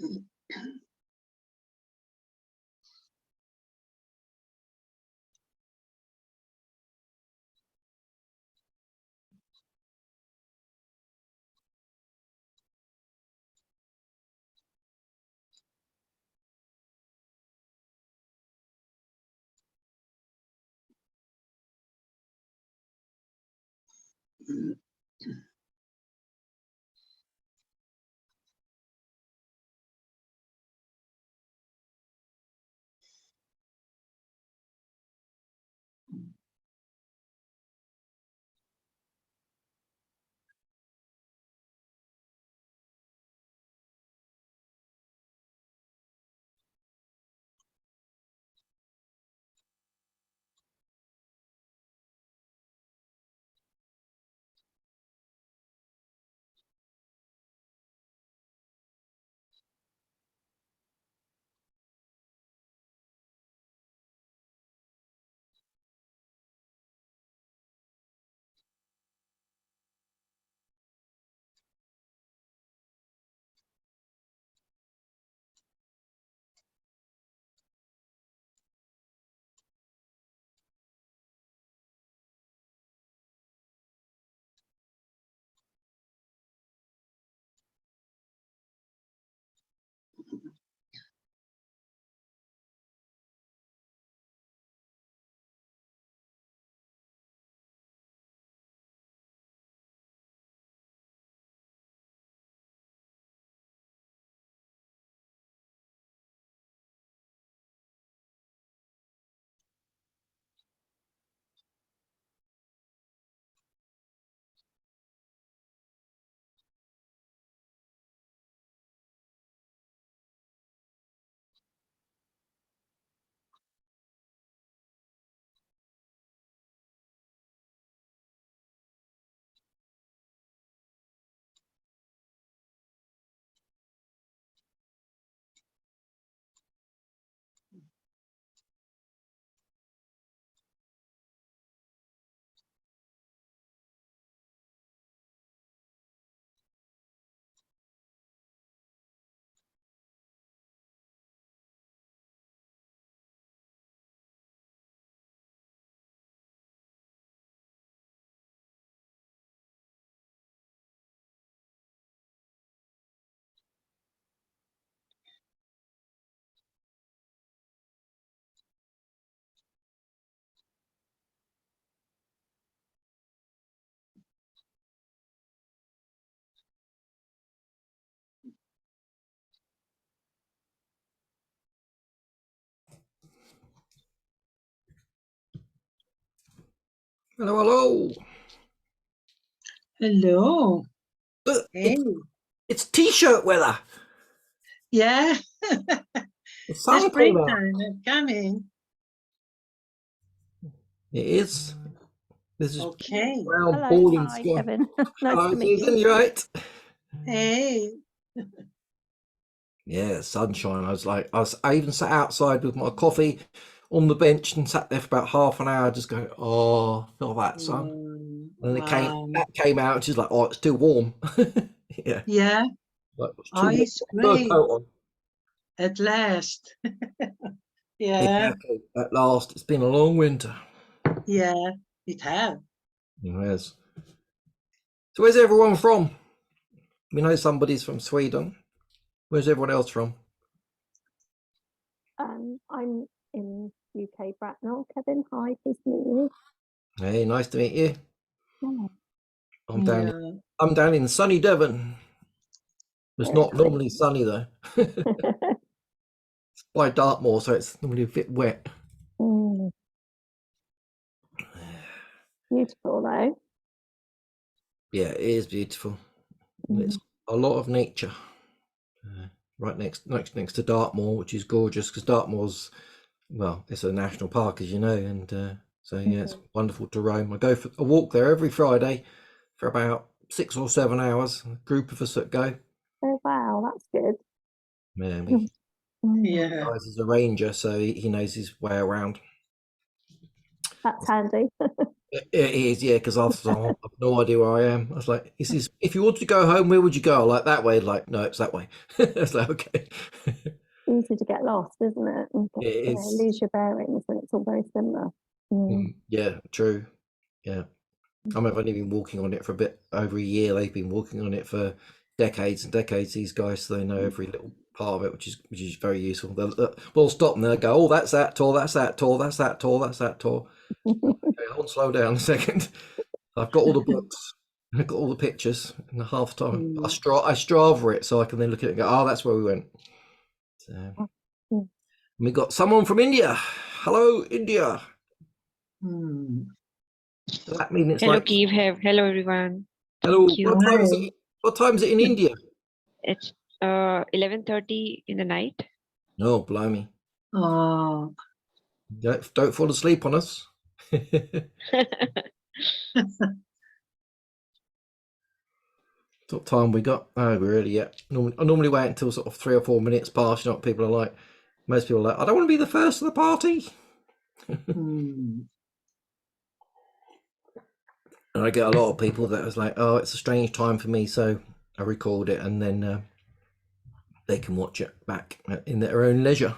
Hello, hello. Hello. Hey. It's t-shirt weather. Yeah. The sun The springtime is coming. It is. This is okay. Brown Hello, boarding hi, sky. Kevin. Nice Hello, to meet Susan, you. you right? Hey. Yeah, sunshine. I even sat outside with my coffee on the bench and sat there for about half an hour, just going, "Oh, feel that sun." And Wow. it came out, and she's like, "Oh, it's too warm." Yeah. Yeah. Like, it's Oh, too it's warm. great. Coat on. At last. Yeah. Exactly. At last, it's been a long winter. Yeah, it has. It has. So where's everyone from? We know somebody's from Sweden. Where's everyone else from? I'm in UK Bracknell. Kevin, hi, pleased to meet you. Hey, nice to meet you. Hello. I'm down in sunny Devon. It's Very not nice. normally sunny though. It's by Dartmoor, so it's normally a bit wet. Beautiful though. Yeah, it is beautiful. It's a lot of nature. Right next to Dartmoor, which is gorgeous because Dartmoor's, well, it's a national park, as you know, and so yeah, it's wonderful to roam. I go for a walk there every Friday for about 6 or 7 hours. A group of us that go. Oh wow, that's good. Yeah. Guys is a ranger, so he knows his way around. That's handy. It is, yeah, because I've no idea where I am. I was like, "This is if you wanted to go home, where would you go?" Like that way, like no, it's that way. It's like okay. Easy to get lost, isn't it? And It is. lose your bearings, and it's all very similar. Yeah, true. Yeah. I mean, I've only been walking on it for a bit over a year. They've been walking on it for decades and decades. These guys, so they know every little part of it, which is very useful. We'll stop and they'll go, "Oh, that's that tall. That's that tall. That's that tall. That's that tall." Okay, hold on, slow down a second. I've got all the books. I've got all the pictures. And half the time, I Strava it so I can then look at it and go, "Oh, that's where we went." So, we got someone from India. Hello, India. Does that mean it's Hello, like Keith. Hello, everyone. hello? Thank you. What time is it in India? It's 11:30 in the night. No, blimey. Oh, Don't fall asleep on us. What time we got? Oh, we're early yet. I normally wait until sort of 3 or 4 minutes past. You know what people are like? Most people are like, I don't want to be the first of the party. And I get a lot of people that was like, oh, it's a strange time for me, so I record it and then they can watch it back in their own leisure.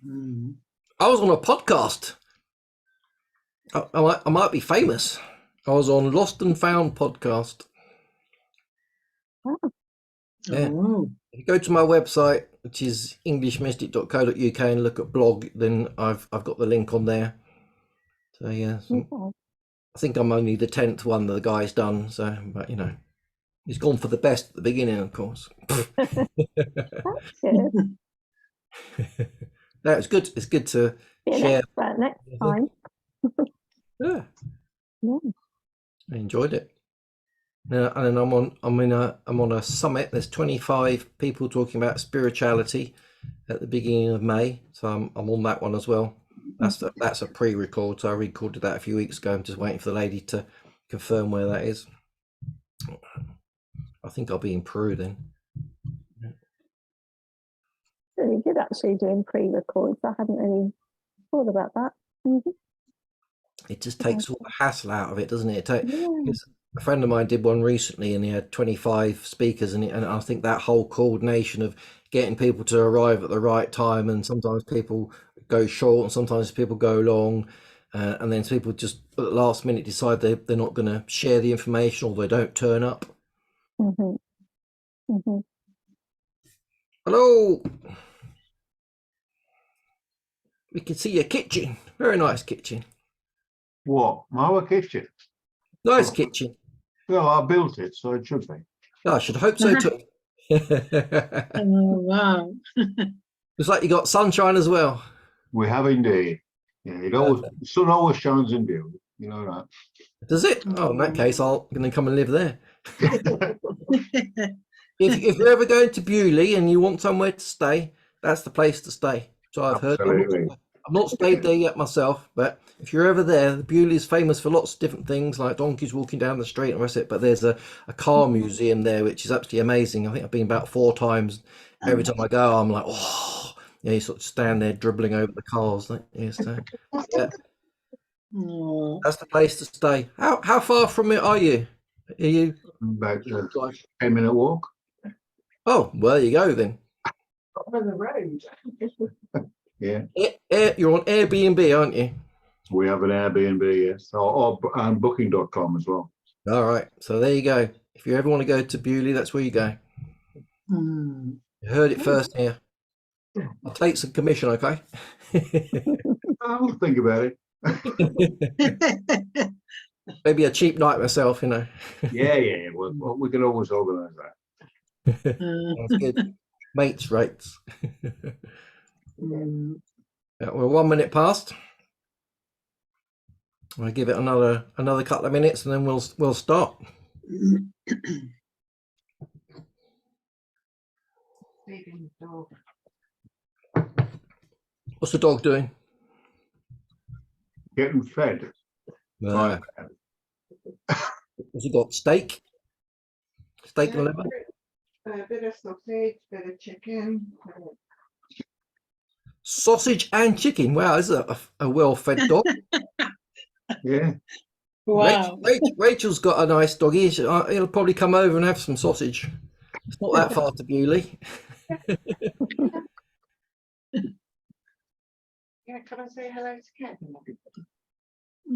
I was on a podcast. I might be famous. I was on Lost and Found podcast. Yeah. If you go to my website, which is EnglishMystic.co.uk, and look at blog, then I've got the link on there. So yeah, I think I'm only the 10th one that the guy's done. So, but you know, he's gone for the best at the beginning, of course. That's good. No, it's good. It's good to Be an share. expert next time. Yeah, Yeah. I enjoyed it. And then I'm on a summit. There's 25 people talking about spirituality at the beginning of May, so I'm on that one as well. That's a pre-record, so I recorded that a few weeks ago. I'm just waiting for the lady to confirm where that is. I think I'll be in Peru then. Really good actually doing pre-records. I hadn't really thought about that. It just takes all the hassle out of it, doesn't it? A friend of mine did one recently, and he had 25 speakers, and I think that whole coordination of getting people to arrive at the right time, and sometimes people go short, and sometimes people go long, and then people just at the last minute decide they're not going to share the information, or they don't turn up. Hello. We can see your kitchen. Very nice kitchen. What? Our kitchen? Nice kitchen. Well, I built it, so it should be. I should hope so too. oh, wow. Looks like you got sunshine as well. We have indeed. Yeah, the sun always shines in Bewley. You know that. Does it? Oh, in that case, I'm going to come and live there. If you're ever going to Bewley and you want somewhere to stay, that's the place to stay. So I've heard. I've not stayed there yet myself, but if you're ever there, Bewley is famous for lots of different things, like donkeys walking down the street and the rest of it. But there's a car museum there, which is absolutely amazing. I think I've been about 4 times. Every time I go, I'm like, oh, you sort of stand there dribbling over the cars. Yeah. That's the place to stay. How far from it are you? Are you about a 10-minute walk? Oh, well, there you go then. On the road. Yeah. You're on Airbnb, aren't you? We have an Airbnb, yes, or booking.com as well. All right, so there you go. If you ever want to go to Bewley, that's where you go. You heard it first here. I'll take some commission, okay? I'll think about it. Maybe a cheap night myself, you know. Yeah. Well, we can always organise that. That's good. Mates rates. Yeah, we're 1 minute past. I'll give it another couple of minutes, and then we'll start. What's the dog doing? Getting fed. Has he got steak? Steak and liver? A bit of sausage, bit of chicken. Sausage and chicken. Wow, this is a well-fed dog. Yeah. Wow. Rachel's got a nice doggy. He'll probably come over and have some sausage. It's not that far to Bewley. Yeah, can I say hello to Kevin?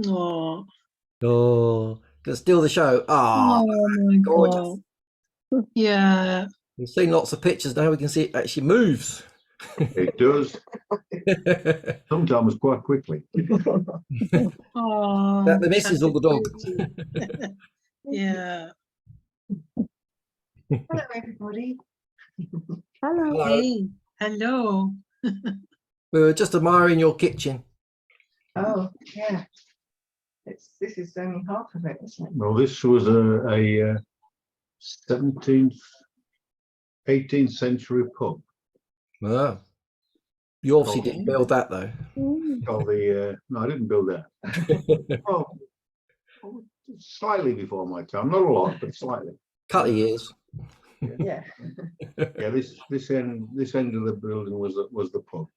Oh, Oh, can steal the show. Ah, oh my gorgeous. God. Yeah. We've seen lots of pictures now. We can see it actually moves. It does. Sometimes quite quickly. Oh, That the missus such or a the dog? cutie. Yeah. Hello, everybody. Hello. Hello. Hey, hello. We were just admiring your kitchen. Oh, yeah. This is only half of it, isn't it? Well, this was a 17th, 18th century pub. Oh. You obviously Okay. didn't build that though. Mm. Called the no, I didn't build that. Well, slightly before my time, not a lot, but slightly. Couple of years. Yeah. Yeah, this end of the building was the pub,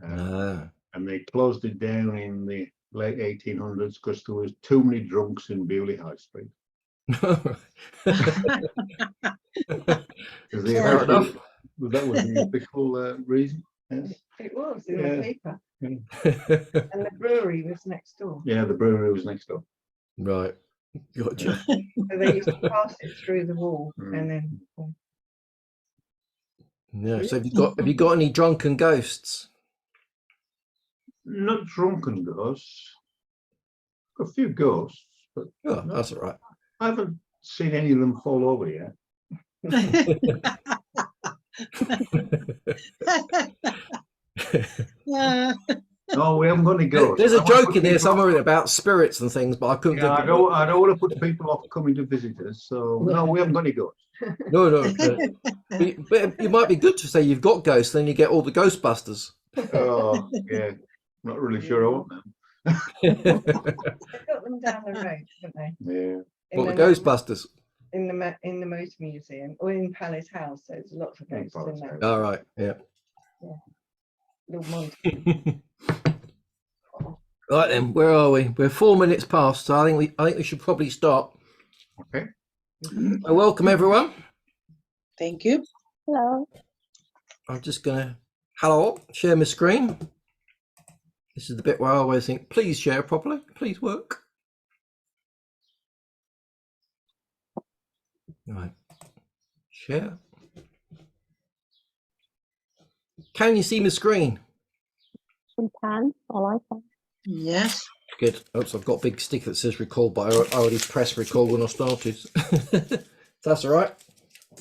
Ah. and they closed it down in the late 1800s because there was too many drunks in Bewley High Street. Is the Fair official- enough. That was the official reason. Yes. It was in Yeah. the paper. And the brewery was next door. Yeah, the brewery was next door. Right. Gotcha. So they used to pass it through the wall Mm. and then Yeah. So have you got any drunken ghosts? Not drunken ghosts. A few ghosts, but Oh, no, that's all right. I haven't seen any of them fall over yet. No, we haven't got any ghosts. There's I a don't wanna joke put in there people off. somewhere about spirits and things, but I couldn't Yeah, think I of it. don't want to put people off coming to visit us. So no, we haven't got any ghosts. No. But it might be good to say you've got ghosts, then you get all the Ghostbusters. Oh, yeah, not really sure I want them. they got them down the road, haven't they? Yeah, What, the Ghostbusters? In the motor museum or in Palace House. There's lots of In ghosts in Palace there. House. All right. Yeah. Little monster. Right then, where are we? We're 4 minutes past, so I think we should probably start. okay. So welcome everyone. Thank you. Hello. I'm just gonna share my screen. This is the bit where I always think, please share properly, please work. Right. Share. Can you see my screen? We can. I like that. Yes. Good. Oops, I've got a big sticker that says record, but I already pressed record when I started. That's all right.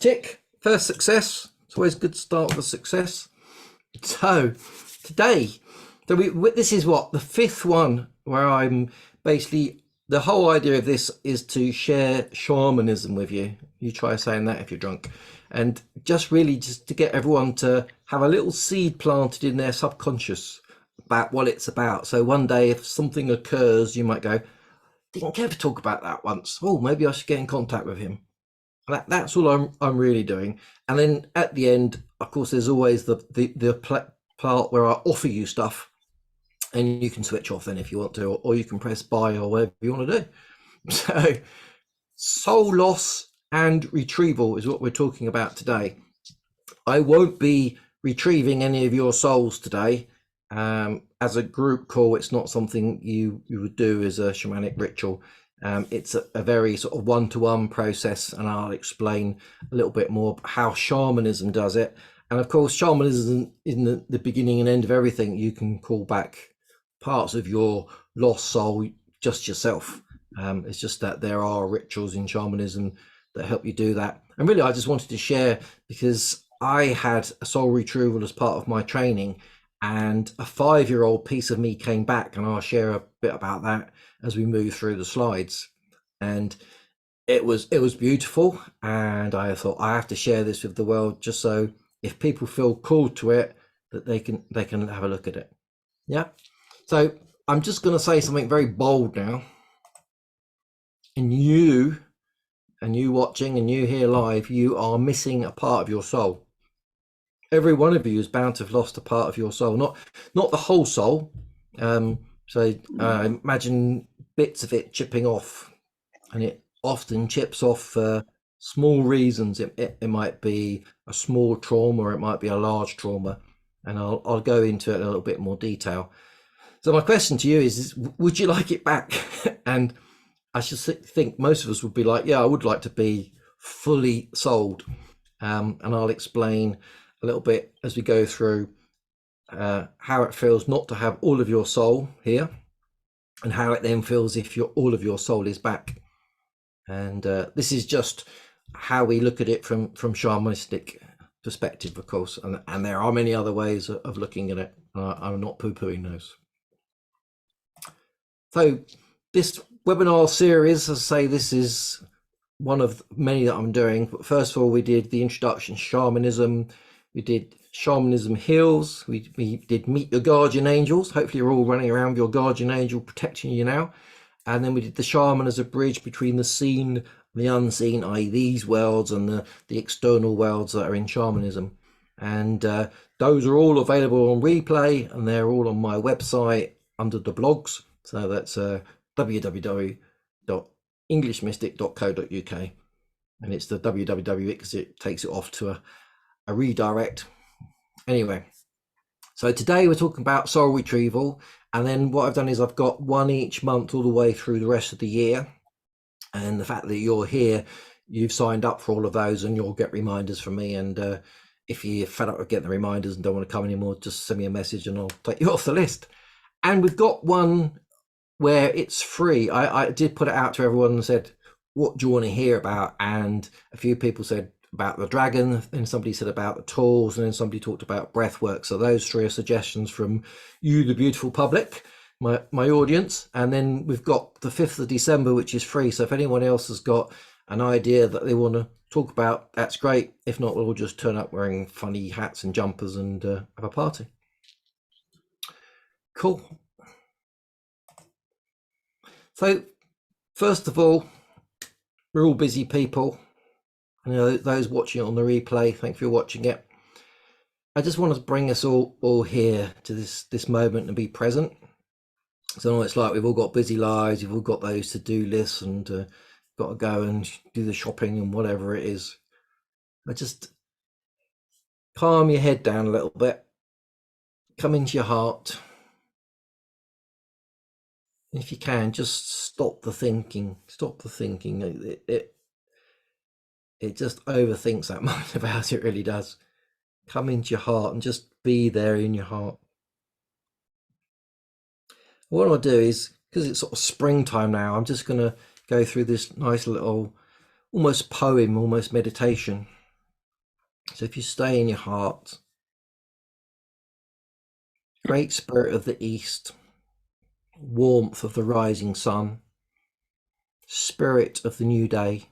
Tick. First success. It's always good to start with a success. So today, this is what, the fifth one where I'm basically, the whole idea of this is to share shamanism with you. You try saying that if you're drunk. And just to get everyone to have a little seed planted in their subconscious about what it's about. So one day if something occurs, you might go, didn't ever talk about that once. Oh, maybe I should get in contact with him. That's all I'm really doing. And then at the end, of course, there's always the part where I offer you stuff, and you can switch off then if you want to, or you can press buy or whatever you want to do. So soul loss and retrieval is what we're talking about today. I won't be retrieving any of your souls today. As a group call, it's not something you would do as a shamanic ritual. It's a very sort of one-to-one process, and I'll explain a little bit more how shamanism does it. And of course, shamanism in the beginning and end of everything. You can call back parts of your lost soul just yourself. It's just that there are rituals in shamanism that help you do that. And really, I just wanted to share because I had a soul retrieval as part of my training, and a 5-year-old piece of me came back, and I'll share a bit about that as we move through the slides. And it was beautiful, and I thought I have to share this with the world, just so if people feel called to it, that they can have a look at it. Yeah. So I'm just going to say something very bold now, and you watching and you here live, you are missing a part of your soul. Every one of you is bound to have lost a part of your soul, not the whole soul. So imagine bits of it chipping off, and it often chips off for small reasons. It might be a small trauma, or it might be a large trauma, and I'll go into it in a little bit more detail. So my question to you is would you like it back? And I should think most of us would be like, yeah, I would like to be fully sold. And I'll explain a little bit as we go through how it feels not to have all of your soul here, and how it then feels if all of your soul is back. And this is just how we look at it from shamanistic perspective, of course, and there are many other ways of looking at it. I'm not poo-pooing those. So this webinar series, as I say, this is one of many that I'm doing. But first of all, we did the introduction to shamanism. We did shamanism heals. We did meet your guardian angels. Hopefully you're all running around with your guardian angel protecting you now. And then we did the shaman as a bridge between the seen and the unseen, i.e. these worlds and the external worlds that are in shamanism. And those are all available on replay, and they're all on my website under the blogs. So that's www.EnglishMystic.co.uk, and it's the www because it takes it off to a redirect. Anyway, so today we're talking about soul retrieval, and then what I've done is I've got one each month all the way through the rest of the year. And the fact that you're here, you've signed up for all of those, and you'll get reminders from me. And if you're fed up with getting the reminders and don't want to come anymore, just send me a message and I'll take you off the list. And we've got one where it's free. I did put it out to everyone and said, what do you want to hear about? And a few people said about the dragon, and somebody said about the tools, and then somebody talked about breath work. So those three are suggestions from you, the beautiful public, my audience. And then we've got the 5th of December, which is free. So if anyone else has got an idea that they want to talk about, that's great. If not, we'll all just turn up wearing funny hats and jumpers and have a party. Cool. So first of all, we're all busy people. You know, those watching it on the replay, thank you for watching it. I just want to bring us all here to this moment and be present. So it's like we've all got busy lives, we've all got those to-do lists, and got to go and do the shopping and whatever it is. I just calm your head down a little bit, come into your heart. If you can, just stop the thinking. It just overthinks that much about it, really does. Come into your heart and just be there in your heart. What I'll do is, because it's sort of springtime now, I'm just going to go through this nice little almost poem, almost meditation. So if you stay in your heart, Great Spirit of the East, warmth of the rising sun, Spirit of the new day,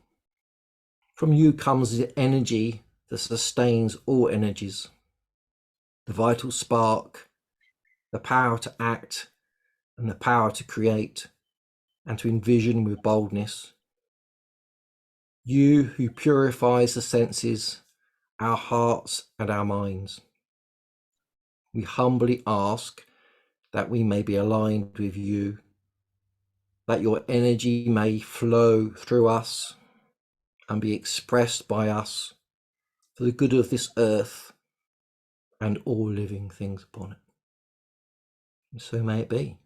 from you comes the energy that sustains all energies, the vital spark, the power to act, and the power to create and to envision with boldness. You who purifies the senses, our hearts and our minds. We humbly ask that we may be aligned with you, that your energy may flow through us and be expressed by us for the good of this earth and all living things upon it. And so may it be.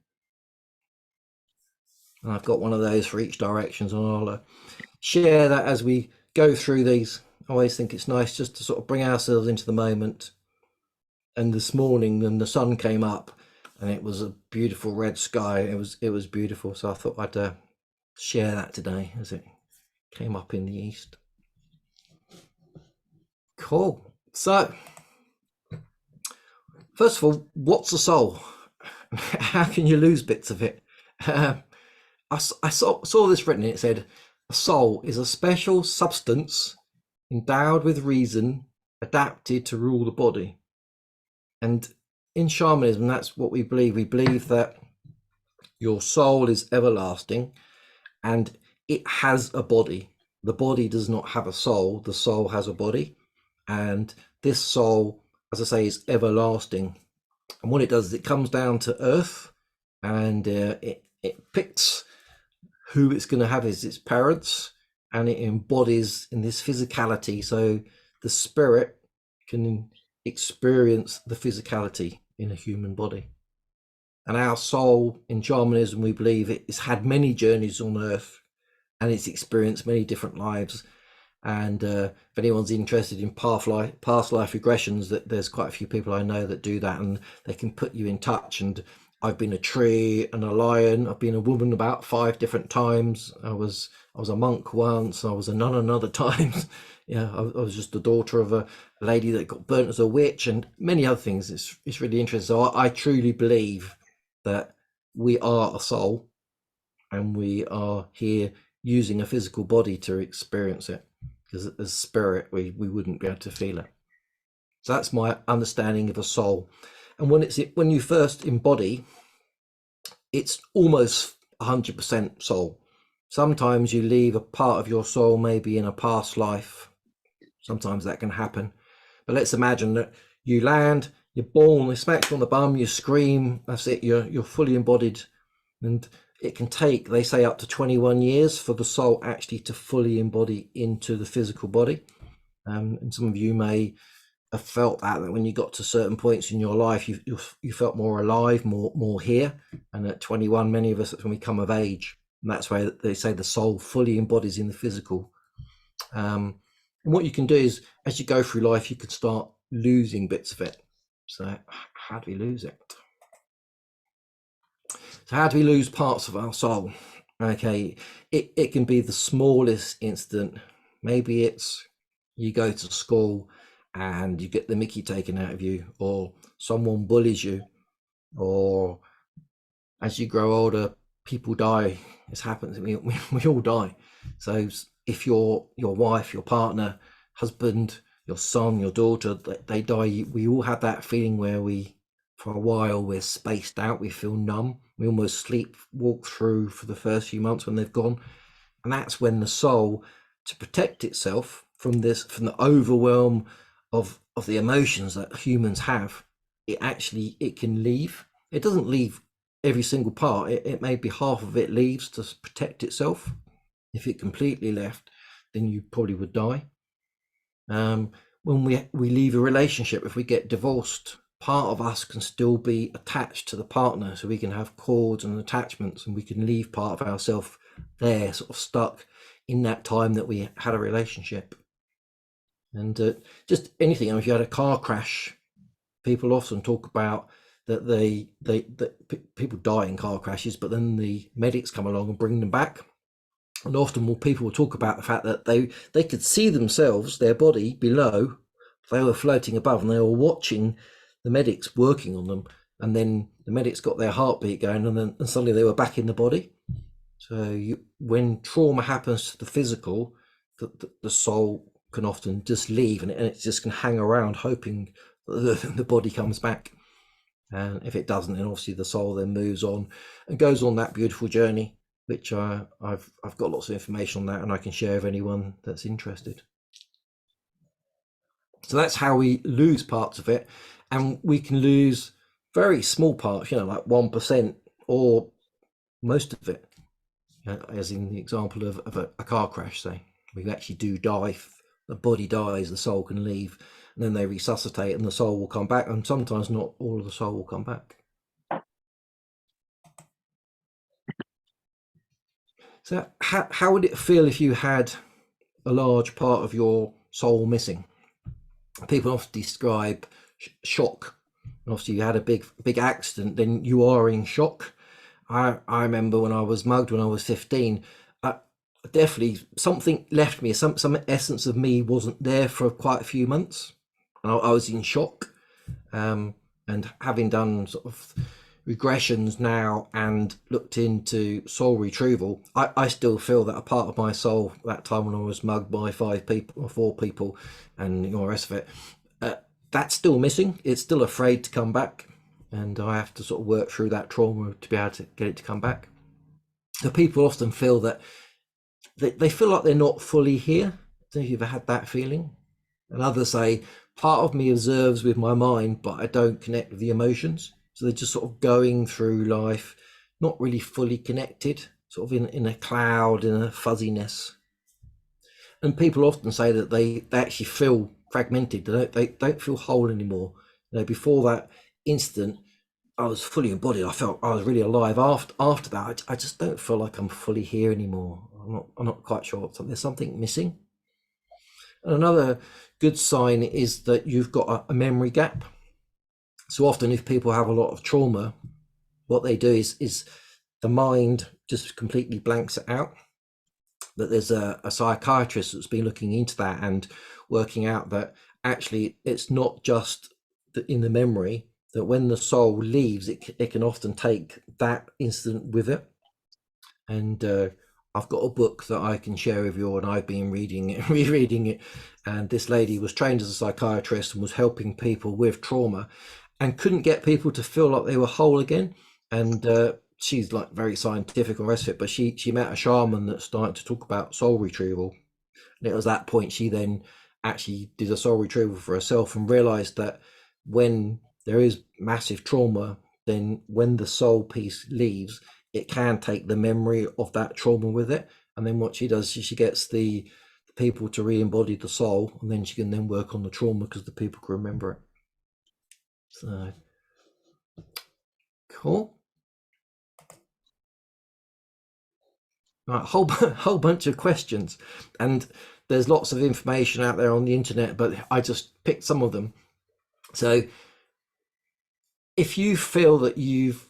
And I've got one of those for each direction, and I'll share that as we go through these. I always think it's nice just to sort of bring ourselves into the moment. And this morning, when the sun came up, and it was a beautiful red sky, it was beautiful. So I thought I'd share that today as it came up in the east. Cool. So first of all, what's a soul? How can you lose bits of it? I saw this written. It said, a soul is a special substance endowed with reason, adapted to rule the body. And in shamanism, that's what we believe. We believe that your soul is everlasting and it has a body. The body does not have a soul. The soul has a body. And this soul, as I say, is everlasting. And what it does is it comes down to earth, and it picks who it's going to have is its parents, and it embodies in this physicality, so the spirit can experience the physicality in a human body. And our soul, in shamanism, we believe it's had many journeys on earth, and it's experienced many different lives. And if anyone's interested in past life regressions, that there's quite a few people I know that do that, and they can put you in touch. And I've been a tree and a lion. I've been a woman about 5 different times. I was a monk once. I was a nun another time. Yeah, I was just the daughter of a lady that got burnt as a witch, and many other things. It's really interesting. So I truly believe that we are a soul, and we are here using a physical body to experience it, because as spirit we wouldn't be able to feel it. So that's my understanding of a soul. And when you first embody, it's almost 100% soul. Sometimes you leave a part of your soul, maybe in a past life. Sometimes that can happen. But let's imagine that you land, you're born, they smack you on the bum, you scream, that's it, you're fully embodied. And it can take, they say, up to 21 years for the soul actually to fully embody into the physical body. And some of you may have felt that when you got to certain points in your life, you felt more alive, more here. And at 21, many of us, that's when we come of age. And that's why they say the soul fully embodies in the physical. And what you can do is, as you go through life, you can start losing bits of it. So how do we lose it? So how do we lose parts of our soul? Okay, it can be the smallest incident. Maybe it's you go to school and you get the mickey taken out of you, or someone bullies you, or as you grow older, people die. It's happened to me. We all die. So if your wife, your partner, husband, your son, your daughter, they die, we all have that feeling where for a while, we're spaced out, we feel numb, we almost walk through for the first few months when they've gone. And that's when the soul, to protect itself from the overwhelm of the emotions that humans have, it can leave. It doesn't leave every single part. It may be half of it leaves to protect itself. If it completely left, then you probably would die. When we leave a relationship, if we get divorced, part of us can still be attached to the partner, so we can have cords and attachments, and we can leave part of ourselves there, sort of stuck in that time that we had a relationship. And just anything. If you had a car crash, people often talk about that people die in car crashes, but then the medics come along and bring them back. And often people will talk about the fact that they could see themselves, their body below, they were floating above, and they were watching the medics working on them, and then the medics got their heartbeat going, and suddenly they were back in the body. So when trauma happens to the physical, the soul can often just leave, and it just can hang around hoping that the body comes back. And if it doesn't, then obviously the soul then moves on and goes on that beautiful journey, which I've got lots of information on that, and I can share with anyone that's interested. So that's how we lose parts of it, and we can lose very small parts, like 1% or most of it, as in the example of a car crash. Say we actually do die, the body dies, the soul can leave, and then they resuscitate and the soul will come back, and sometimes not all of the soul will come back. So how would it feel if you had a large part of your soul missing? People often describe shock. And obviously you had a big accident, then you are in shock. I remember when I was mugged when I was 15, definitely something left me, some essence of me wasn't there for quite a few months. I was in shock. And having done sort of regressions now and looked into soul retrieval, I still feel that a part of my soul that time when I was mugged by 5 people or 4 people and all the rest of it, that's still missing. It's still afraid to come back, and I have to sort of work through that trauma to be able to get it to come back. So people often feel that they feel like they're not fully here. I don't know if you've ever had that feeling. And others say, part of me observes with my mind, but I don't connect with the emotions. So they're just sort of going through life, not really fully connected. sort of in a cloud, in a fuzziness. And people often say that they actually feel fragmented. They don't feel whole anymore. You know, before that incident, I was fully embodied. I felt I was really alive. After that, I just don't feel like I'm fully here anymore. I'm not quite sure. There's something missing. And another good sign is that you've got a memory gap. So often, if people have a lot of trauma, what they do is the mind just completely blanks it out. But there's a psychiatrist that's been looking into that and working out that actually it's not just in the memory, that when the soul leaves, it can often take that incident with it. And I've got a book that I can share with you, and I've been reading it, rereading it. And this lady was trained as a psychiatrist and was helping people with trauma and couldn't get people to feel like they were whole again. And she's like very scientific and the rest of it, but she met a shaman that started to talk about soul retrieval. And it was that point she then actually did a soul retrieval for herself and realized that when there is massive trauma, then when the soul piece leaves, it can take the memory of that trauma with it. And then what she does is she gets the people to re-embody the soul, and then she can then work on the trauma because the people can remember it. So cool. Right, whole bunch of questions, and there's lots of information out there on the internet, but I just picked some of them. So if you feel that you've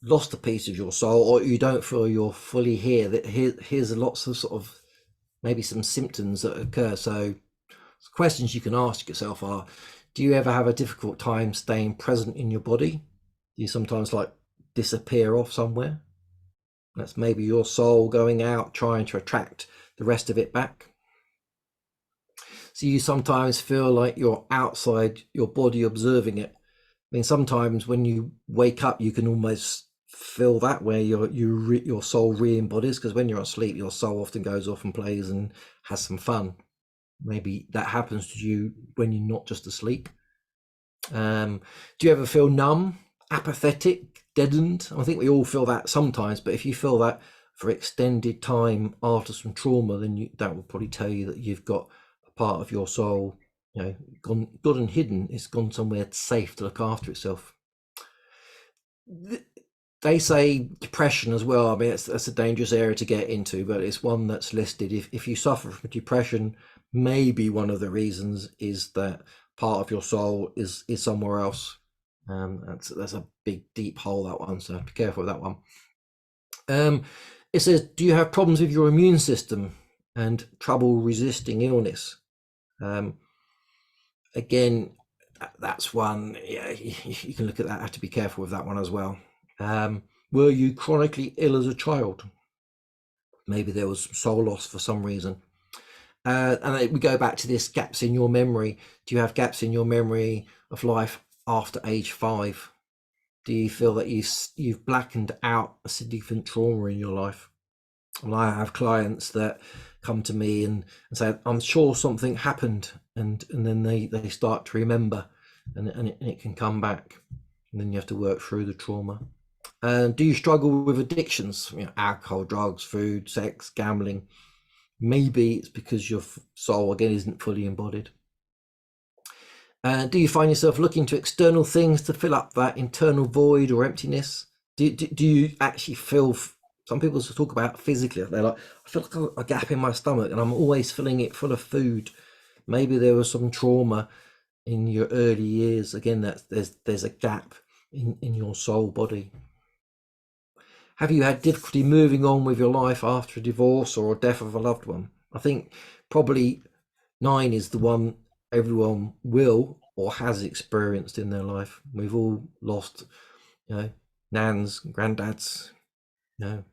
lost a piece of your soul, or you don't feel you're fully here, that here's lots of sort of maybe some symptoms that occur. So questions you can ask yourself are, do you ever have a difficult time staying present in your body? Do you sometimes like disappear off somewhere? That's maybe your soul going out trying to attract the rest of it back. So you sometimes feel like you're outside your body observing it. I mean, sometimes when you wake up, you can almost feel that where your soul re-embodies, because when you're asleep, your soul often goes off and plays and has some fun. Maybe that happens to you when you're not just asleep. Do you ever feel numb, apathetic, deadened? I think we all feel that sometimes, but if you feel that for extended time after some trauma, then that will probably tell you that you've got a part of your soul, you know, gone and hidden. It's gone somewhere safe to look after itself. They say depression as well. I mean, that's a dangerous area to get into, but it's one that's listed. If you suffer from depression, maybe one of the reasons is that part of your soul is somewhere else. That's a big deep hole, that one, so be careful with that one. It says, do you have problems with your immune system and trouble resisting illness? Again, that's one, yeah, you can look at that. Have to be careful with that one as well. Were you chronically ill as a child? Maybe there was soul loss for some reason. And we go back to this gaps in your memory. Do you have gaps in your memory of life after age 5? Do you feel that you've blackened out a significant trauma in your life? And I have clients that come to me and say, I'm sure something happened, and then they start to remember, and it can come back, and then you have to work through the trauma. And do you struggle with addictions? You know, alcohol, drugs, food, sex, gambling? Maybe it's because your soul again isn't fully embodied. Do you find yourself looking to external things to fill up that internal void or emptiness? Do you actually feel? Some people talk about physically. They're like, I feel like a gap in my stomach, and I'm always filling it full of food. Maybe there was some trauma in your early years. Again, there's a gap in your soul body. Have you had difficulty moving on with your life after a divorce or a death of a loved one? I think probably 9 is the one everyone will or has experienced in their life. We've all lost, you know, nans, granddads, you know,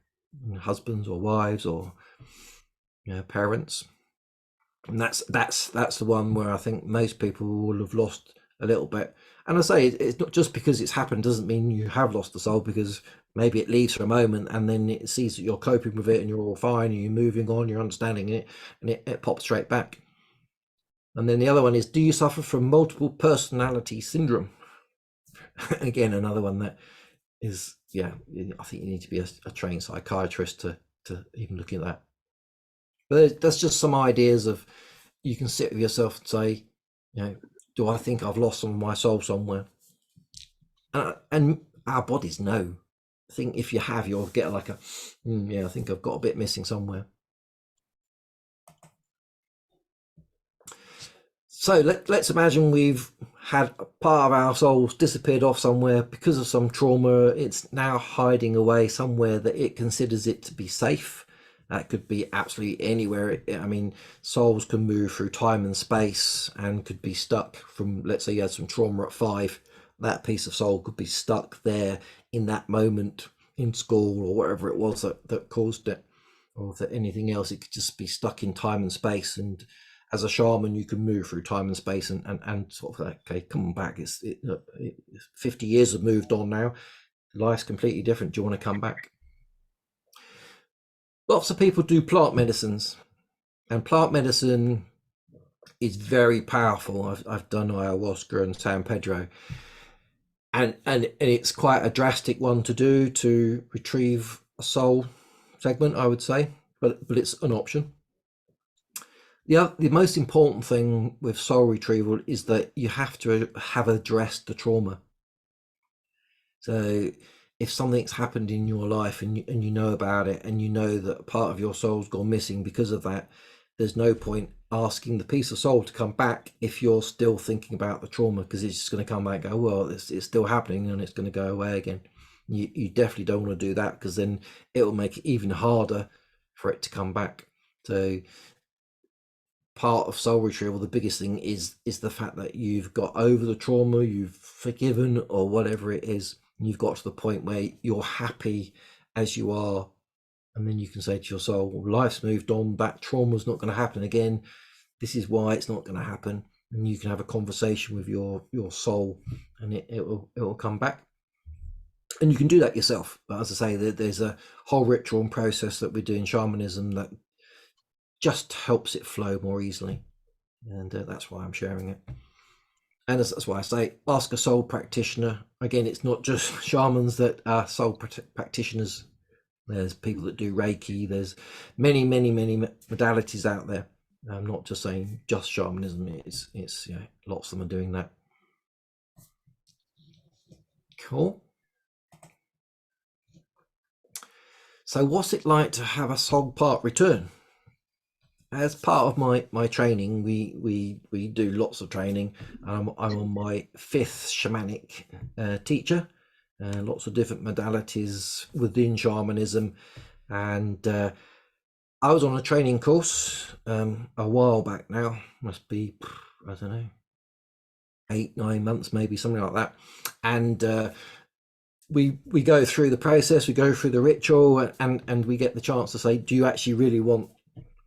husbands or wives or, you know, parents. And that's the one where I think most people will have lost a little bit. And I say it's not just because it's happened doesn't mean you have lost the soul, because maybe it leaves for a moment and then it sees that you're coping with it and you're all fine and you're moving on, you're understanding it, and it pops straight back. And then the other one is, do you suffer from multiple personality syndrome? Again, another one that is yeah, I think you need to be a trained psychiatrist to even look at that. But that's just some ideas of, you can sit with yourself and say, you know, do I think I've lost some of my soul somewhere? And our bodies know. I think if you have, you'll get like a, yeah, I think I've got a bit missing somewhere. So let's imagine we've had a part of our souls disappeared off somewhere because of some trauma. It's now hiding away somewhere that it considers it to be safe. That could be absolutely anywhere. I mean, souls can move through time and space and could be stuck from, let's say you had some trauma at 5. That piece of soul could be stuck there in that moment in school or whatever it was that caused it, or if anything else, it could just be stuck in time and space. And as a shaman, you can move through time and space and sort of like, okay, come back. It's 50 years have moved on now. Life's completely different. Do you want to come back? Lots of people do plant medicines, and plant medicine is very powerful. I've done ayahuasca and San Pedro, and it's quite a drastic one to do to retrieve a soul segment, I would say, but it's an option. The most important thing with soul retrieval is that you have to have addressed the trauma. So if something's happened in your life and you know about it, and you know that part of your soul's gone missing because of that, there's no point asking the piece of soul to come back if you're still thinking about the trauma, because it's just going to come back and go, well, it's still happening and it's going to go away again. You definitely don't want to do that, because then it will make it even harder for it to come back. So part of soul retrieval, the biggest thing is the fact that you've got over the trauma, you've forgiven, or whatever it is, and you've got to the point where you're happy as you are. And then you can say to your soul, well, life's moved on, that trauma's not going to happen again, this is why it's not going to happen. And you can have a conversation with your soul, and it will come back. And you can do that yourself. But as I say, there's a whole ritual and process that we do in shamanism that just helps it flow more easily, and that's why I'm sharing it. And that's why I say ask a soul practitioner. Again, it's not just shamans that are soul practitioners. There's people that do Reiki. There's many modalities out there. I'm not just saying just shamanism. It's lots of them are doing that. Cool. So what's it like to have a soul part return? As part of my training, we do lots of training. I'm on my 5th shamanic teacher, lots of different modalities within shamanism. And I was on a training course a while back now, must be, I don't know, 8-9 months, maybe something like that. And we go through the process, we go through the ritual, and we get the chance to say, do you actually really want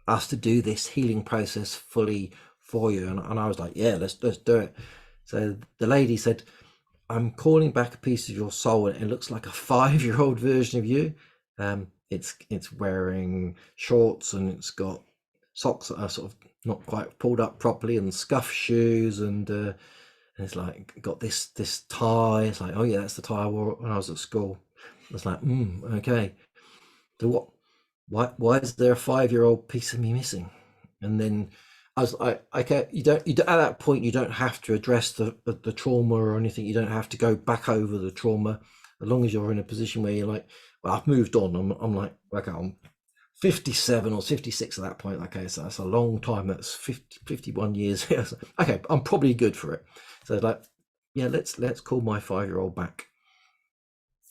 us to do this healing process fully for you? And I was like, yeah, let's do it. So the lady said, I'm calling back a piece of your soul, and it looks like a 5-year-old version of you. It's wearing shorts, and it's got socks that are sort of not quite pulled up properly, and scuffed shoes, and it's like got this tie. It's like, oh yeah, that's the tie I wore when I was at school. It's like, okay. So why is there a 5-year-old piece of me missing? And then I was like, okay, you don't at that point, you don't have to address the trauma or anything. You don't have to go back over the trauma, as long as you're in a position where you're like, well, I've moved on. I'm like, okay, I'm 57 or 56 at that point. Okay, so that's a long time. That's 51 years. Okay, I'm probably good for it. So like, yeah, let's call my 5-year-old back.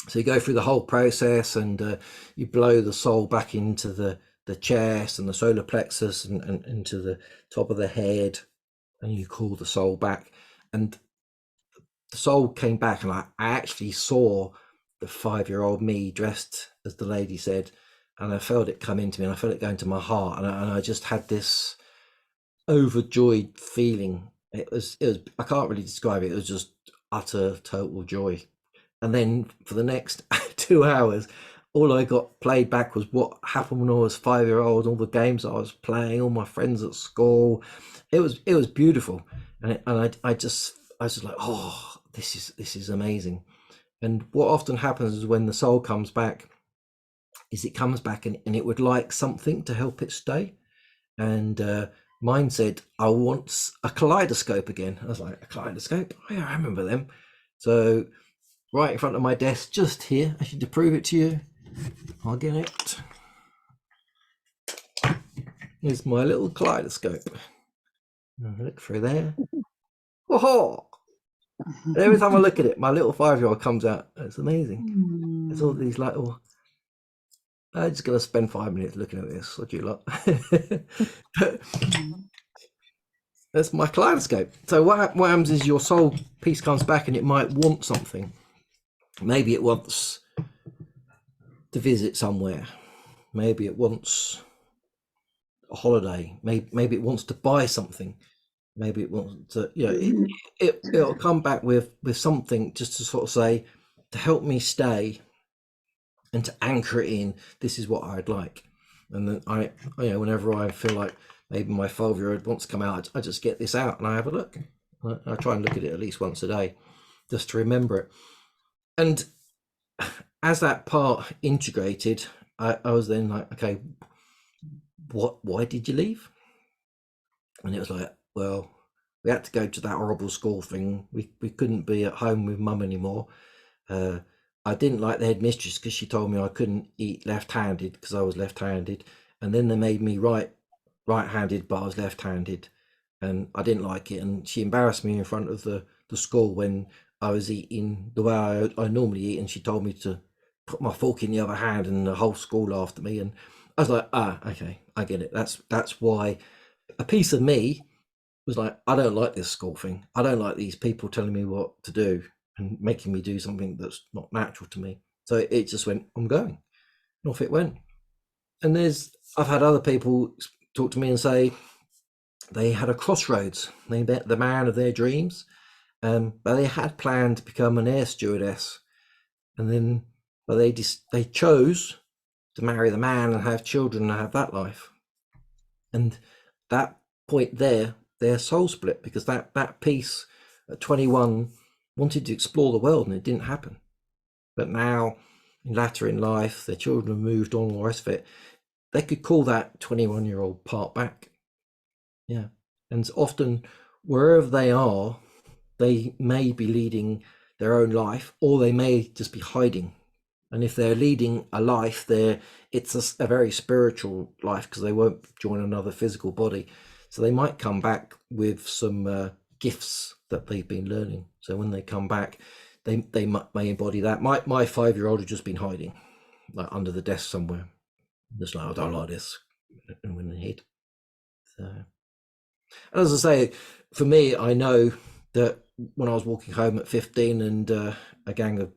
So you go through the whole process, and you blow the soul back into the chest and the solar plexus and into the top of the head, and you call the soul back. And the soul came back, and I actually saw the 5-year-old me dressed as the lady said, and I felt it come into me, and I felt it go into my heart, and I just had this overjoyed feeling. It was I can't really describe it. It was just utter total joy. And then for the next 2 hours, all I got played back was what happened when I was 5-year-old, all the games I was playing, all my friends at school. It was beautiful, and I was just like, oh, this is amazing. And what often happens is when the soul comes back, is it comes back and it would like something to help it stay. And mine said, I want a kaleidoscope again. I was like, a kaleidoscope? Oh, yeah, I remember them. So right in front of my desk, just here, I should prove it to you. I'll get it. Here's my little kaleidoscope. Look through there. Whoa! And every time I look at it, my little 5-year-old comes out. It's amazing. It's all these little. I'm just gonna spend 5 minutes looking at this. What do you lot? But that's my kaleidoscope. So what happens is your soul piece comes back and it might want something. Maybe it wants to visit somewhere. Maybe it wants a holiday. Maybe it wants to buy something. Maybe it wants to, it'll come back with something just to sort of say, to help me stay and to anchor it in, this is what I'd like. And then whenever I feel like maybe my 12-year-old wants to come out, I just get this out and I have a look. I try and look at it at least once a day just to remember it. And as that part integrated, I was then like, okay, why did you leave? And it was like, well, we had to go to that horrible school thing. We couldn't be at home with mum anymore. I didn't like the headmistress because she told me I couldn't eat left-handed because I was left-handed. And then they made me right-handed, but I was left-handed. And I didn't like it. And she embarrassed me in front of the school when I was eating the way I normally eat. And she told me to put my fork in the other hand, and the whole school laughed at me. And I was like, okay, I get it. That's why a piece of me was like, I don't like this school thing. I don't like these people telling me what to do and making me do something that's not natural to me. So it just went, I'm going. And off it went. And I've had other people talk to me and say they had a crossroads. They met the man of their dreams, but they had planned to become an air stewardess. And then they chose to marry the man and have children and have that life. And that point there, their soul split, because that piece at 21 wanted to explore the world and it didn't happen. But now, later in life, their children have moved on, all the rest of it. They could call that 21-year-old part back. Yeah. And often, wherever they are, they may be leading their own life, or they may just be hiding. And if they're leading a life, it's a very spiritual life because they won't join another physical body. So they might come back with some gifts that they've been learning. So when they come back, they may embody that. My 5-year-old has just been hiding, like under the desk somewhere. Just like, I don't like this, and when they hid. So, and as I say, for me, I know that when I was walking home at 15 and a gang of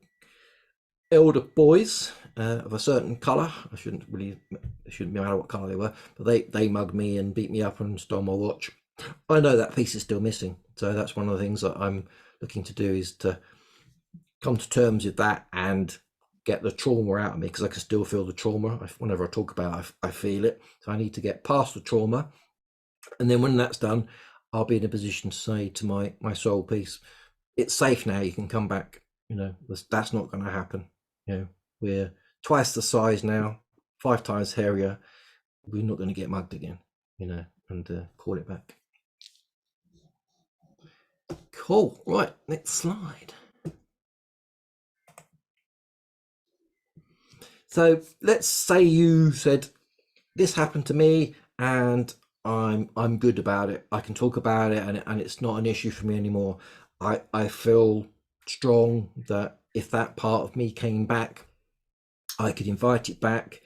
elder boys of a certain colour, it shouldn't matter what colour they were, but they mugged me and beat me up and stole my watch. I know that piece is still missing. So that's one of the things that I'm looking to do, is to come to terms with that and get the trauma out of me, because I can still feel the trauma. Whenever I talk about it, I feel it. So I need to get past the trauma. And then when that's done, I'll be in a position to say to my soul piece, it's safe now, you can come back. That's not going to happen. We're twice the size now, 5 times hairier. We're not going to get mugged again, and call it back. Cool. Right, next slide. So let's say you said, this happened to me and I'm good about it. I can talk about it and it's not an issue for me anymore. I feel strong that if that part of me came back, I could invite it back.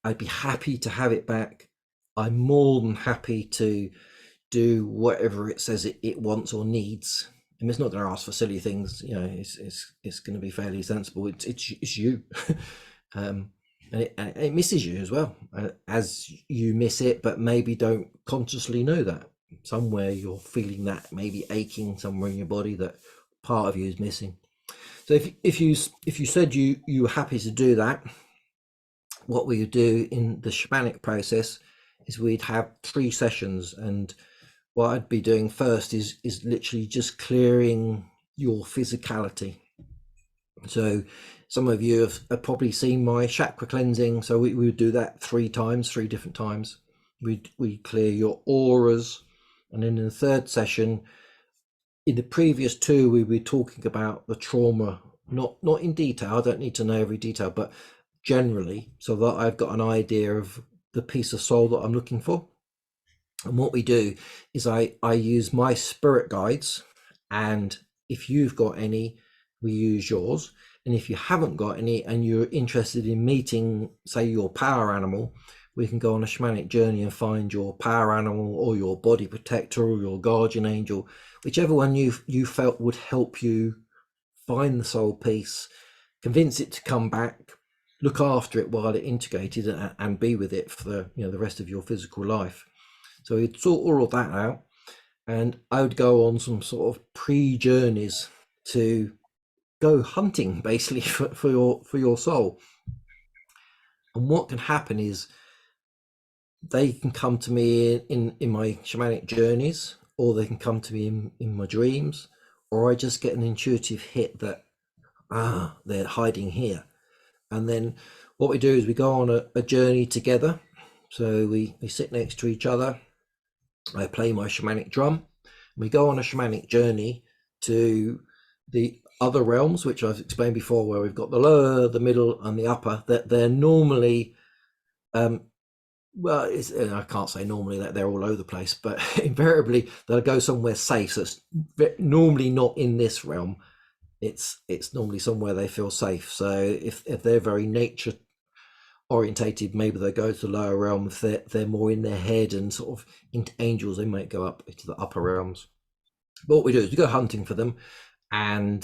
I'd be happy to have it back. I'm more than happy to do whatever it says it wants or needs. And it's not going to ask for silly things. It's going to be fairly sensible. It's you. And it misses you as well, as you miss it, but maybe don't consciously know that. Somewhere you're feeling that maybe aching somewhere in your body, that part of you is missing. So if you said you were happy to do that, what we would do in the shamanic process is we'd have 3 sessions, and what I'd be doing first is literally just clearing your physicality So some of you have probably seen my chakra cleansing. So we would do that 3 different times. We clear your auras, and then in the third session, in the previous 2, we were talking about the trauma, not in detail. I don't need to know every detail, but generally, so that I've got an idea of the piece of soul that I'm looking for. And what we do is I use my spirit guides, and if you've got any, we use yours. And if you haven't got any and you're interested in meeting, say, your power animal, we can go on a shamanic journey and find your power animal or your body protector or your guardian angel, whichever one you felt would help you find the soul piece, convince it to come back, look after it while it integrated, and be with it for the rest of your physical life. So we'd sort all of that out, and I would go on some sort of pre-journeys to go hunting, basically, for your soul. And what can happen is they can come to me in my shamanic journeys, or they can come to me in my dreams, or I just get an intuitive hit that they're hiding here. And then what we do is we go on a journey together. So we sit next to each other. I play my shamanic drum. We go on a shamanic journey to the other realms, which I've explained before, where we've got the lower, the middle, and the upper. That they're normally, well, I can't say normally that they're all over the place, but invariably they'll go somewhere safe. So it's normally not in this realm. It's normally somewhere they feel safe. So if they're very nature orientated, maybe they go to the lower realm. If they're more in their head and sort of into angels, they might go up into the upper realms. But what we do is we go hunting for them, and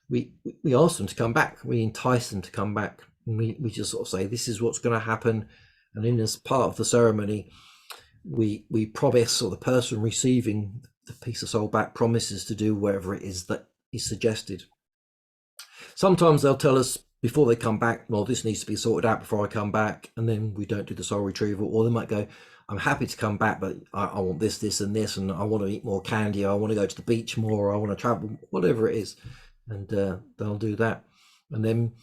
we ask them to come back. We entice them to come back, and we just sort of say, this is what's going to happen. And in this part of the ceremony, we promise, or the person receiving the piece of soul back promises to do whatever it is that is suggested. Sometimes they'll tell us before they come back, well, this needs to be sorted out before I come back, and then we don't do the soul retrieval. Or they might go, I'm happy to come back, but I want this and this, and I want to eat more candy, I want to go to the beach more, or I want to travel, whatever it is. And they'll do that. And then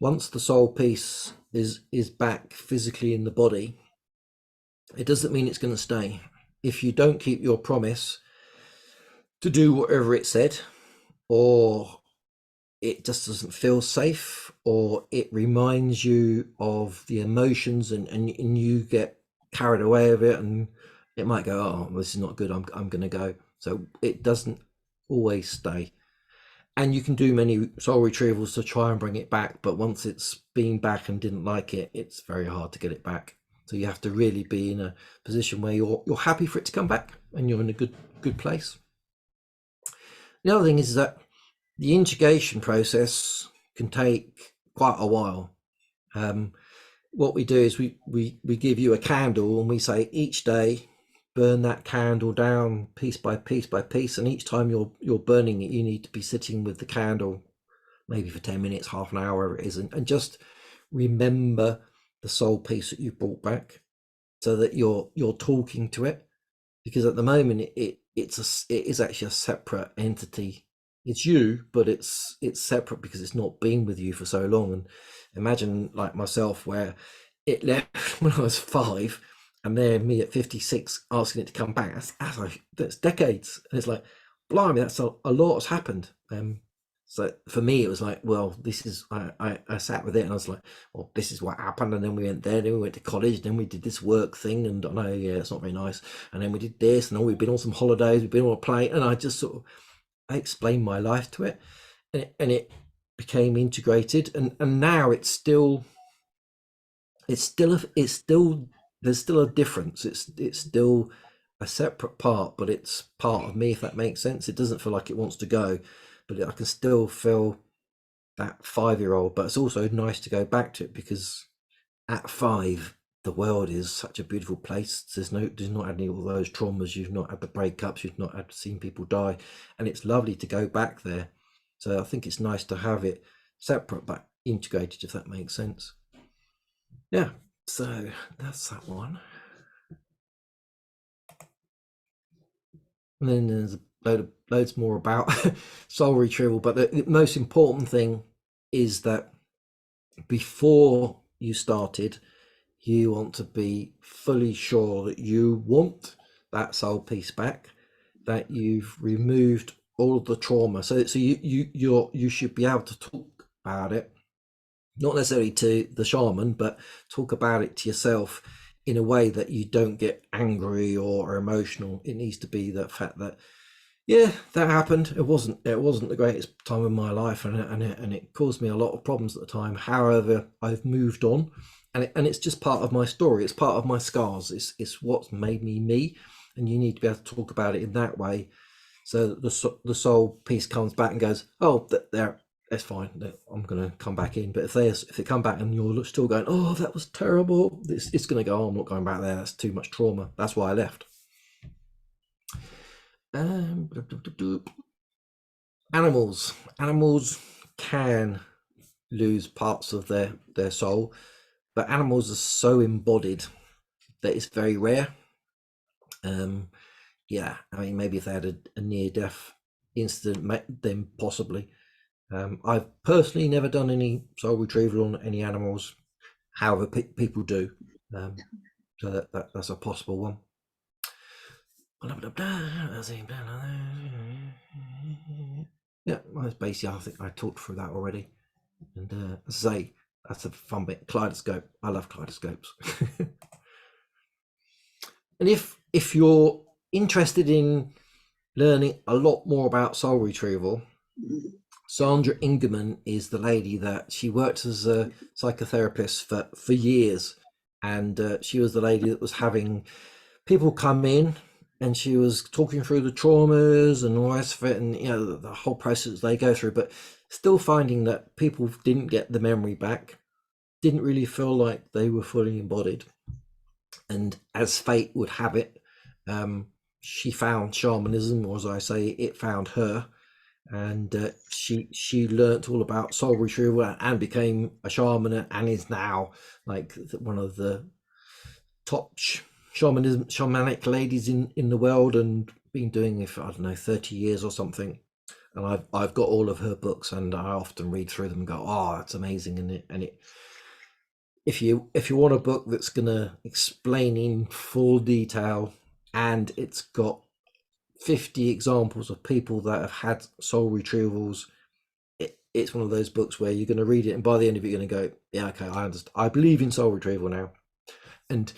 once the soul piece is back physically in the body, it doesn't mean it's going to stay. If you don't keep your promise to do whatever it said, or it just doesn't feel safe, or it reminds you of the emotions and you get carried away with it, and it might go, oh, this is not good, I'm going to go. So it doesn't always stay. And you can do many soul retrievals to try and bring it back, but once it's been back and didn't like it, it's very hard to get it back. So you have to really be in a position where you're happy for it to come back and you're in a good place. The other thing is that the integration process can take quite a while. What we do is we give you a candle, and we say each day burn that candle down piece by piece by piece, and each time you're burning it, you need to be sitting with the candle maybe for 10 minutes, half an hour, whatever it is, and just remember the soul piece that you've brought back, so that you're talking to it, because at the moment it is actually a separate entity. It's you, but it's separate because it's not been with you for so long. And imagine, like myself, where it left when I was 5, and then me at 56 asking it to come back. That's decades. And it's like, blimey, that's a lot has happened. So for me, it was like, well, this is, I sat with it and I was like, well, this is what happened. And then we went there, then we went to college, then we did this work thing, and I know, yeah, it's not very nice. And then we did this, and we've been on some holidays, we've been on a plane, and I just sort of, I explained my life to it, and it became integrated. And now there's still a difference. It's still a separate part, but it's part of me, if that makes sense. It doesn't feel like it wants to go, but I can still feel that 5-year-old. But it's also nice to go back to it, because at 5, the world is such a beautiful place. There's not any of all those traumas. You've not had the breakups. You've not had seen people die, and it's lovely to go back there. So I think it's nice to have it separate but integrated, if that makes sense. Yeah. So that's that one. And then there's loads more about soul retrieval, but the most important thing is that before you started, you want to be fully sure that you want that soul piece back, that you've removed all of the trauma. So you should be able to talk about it, not necessarily to the shaman, but talk about it to yourself in a way that you don't get angry or emotional. It needs to be the fact that, yeah, that happened. It wasn't the greatest time of my life, and it caused me a lot of problems at the time. However, I've moved on, and it's just part of my story. It's part of my scars. It's what's made me me, and you need to be able to talk about it in that way, so that the soul piece comes back and goes, oh, there, that's fine. I'm going to come back in. But if they come back and you're still going, oh, that was terrible, it's going to go, oh, I'm not going back there. That's too much trauma. That's why I left. Animals can lose parts of their soul, but animals are so embodied that it's very rare. Yeah, I mean, maybe if they had a near-death incident, then possibly. I've personally never done any soul retrieval on any animals. However, people do, so that's a possible one. Yeah, well, basically, I think I talked through that already. And as I say, that's a fun bit. Kaleidoscope. I love kaleidoscopes. And if you're interested in learning a lot more about soul retrieval, Sandra Ingerman is the lady that she worked as a psychotherapist for years, and she was the lady that was having people come in, and she was talking through the traumas and all the rest of it, and you know, the whole process they go through, but still finding that people didn't get the memory back, didn't really feel like they were fully embodied. And as fate would have it, she found shamanism, or as I say, it found her, and she learnt all about soul retrieval and became a shaman, and is now like one of the top shamanic ladies in the world, and been doing it for, I don't know, 30 years or something. And I've got all of her books, and I often read through them and go, oh, that's amazing. And it if you want a book that's going to explain in full detail, and it's got 50 examples of people that have had soul retrievals, it's one of those books where you're going to read it, and by the end of it you're going to go, yeah, okay, I understand, I believe in soul retrieval now. And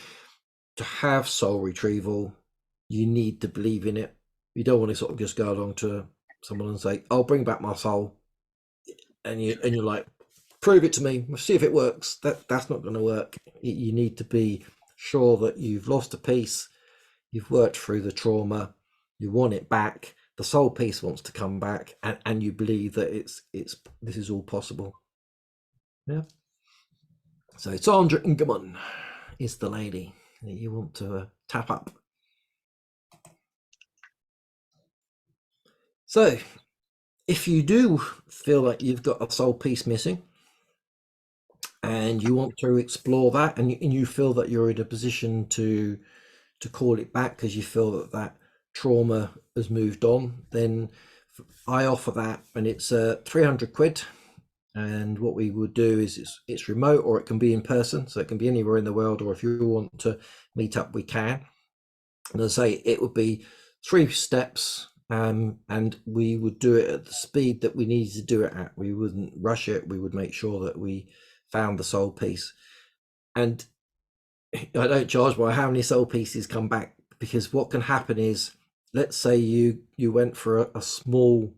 to have soul retrieval, you need to believe in it. You don't want to sort of just go along to someone and say, I'll bring back my soul, and you're like, prove it to me, see if it works. That's not going to work. You need to be sure that you've lost a piece, you've worked through the trauma, you want it back, the soul piece wants to come back, and you believe that this is all possible. Yeah. So Sandra Ingerman is the lady that you want to tap up. So if you do feel like you've got a soul piece missing, and you want to explore that, and you feel that you're in a position to call it back because you feel that trauma has moved on, then I offer that, and it's 300 quid. And what we would do is it's remote, or it can be in person, so it can be anywhere in the world, or if you want to meet up, we can. And as I say, it would be 3 steps, and we would do it at the speed that we needed to do it at. We wouldn't rush it. We would make sure that we found the soul piece. And I don't charge by how many soul pieces come back, because what can happen is, let's say you went for a small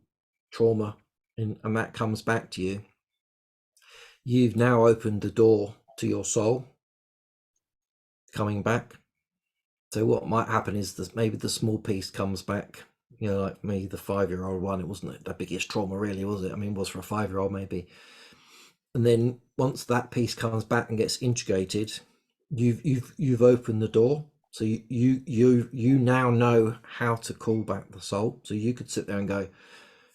trauma, and that comes back to you. You've now opened the door to your soul coming back. So what might happen is that maybe the small piece comes back, you know, like me, the 5-year-old one, it wasn't the biggest trauma really, was it? I mean, it was for a 5-year-old maybe. And then once that piece comes back and gets integrated, you've opened the door. So you now know how to call back the soul. So you could sit there and go,